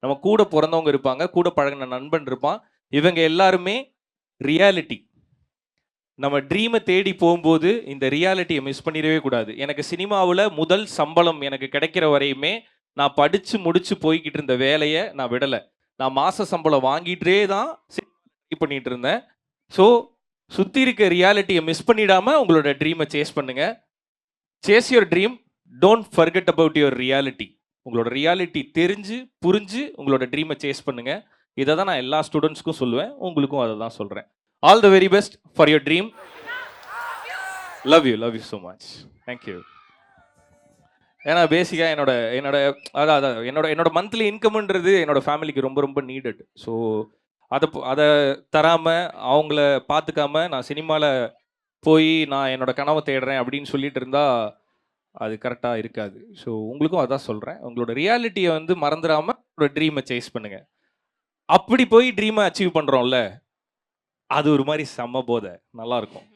நம்ம கூட பிறந்தவங்க இருப்பாங்க, கூட பழகின நண்பன் இருப்பான். இவங்க எல்லாருமே ரியாலிட்டி. நம்ம ட்ரீமை தேடி போகும்போது இந்த ரியாலிட்டியை மிஸ் பண்ணிடவே கூடாது. எனக்கு சினிமாவில் முதல் சம்பளம் எனக்கு கிடைக்கிற வரையுமே நான் படித்து முடிச்சு போய்கிட்டு இருந்த வேலையை நான் விடலை. நான் மாத சம்பளம் வாங்கிட்டே தான் பண்ணிட்டு இருந்தேன். ஸோ சுற்றி இருக்க ரியாலிட்டியை மிஸ் பண்ணிடாமல் உங்களோட ட்ரீமை சேஸ் பண்ணுங்க. Chase your dream, don't forget about your reality. உங்களோட ரியாலிட்டி தெரிஞ்சு புரிஞ்சு உங்களோட ட்ரீமை சேஸ் பண்ணுங்க. இதை தான் நான் எல்லா ஸ்டூடெண்ட்ஸ்க்கும் சொல்லுவேன், உங்களுக்கும் அதை தான் சொல்கிறேன். All the very best for your dream. Love you so much. Thank you. ஏன்னா பேசிக்காக என்னோட மந்த்லி இன்கம்ன்றது என்னோட ஃபேமிலிக்கு ரொம்ப ரொம்ப நீடட். ஸோ அதை தராமல் அவங்கள பார்த்துக்காம நான் சினிமாவில் போய் நான் என்னோட கனவை தேடுறேன் அப்படின்னு சொல்லிட்டு இருந்தால் அது கரெக்டாக இருக்காது. ஸோ உங்களுக்கும் அதான் சொல்கிறேன், உங்களோட ரியாலிட்டியை வந்து மறந்துடாமல் ஒரு ட்ரீமை சேஸ் பண்ணுங்க. அப்படி போய் ட்ரீமை அச்சீவ் பண்ணுறோம்ல, அது ஒரு மாதிரி செம்ம போதை, நல்லாயிருக்கும்.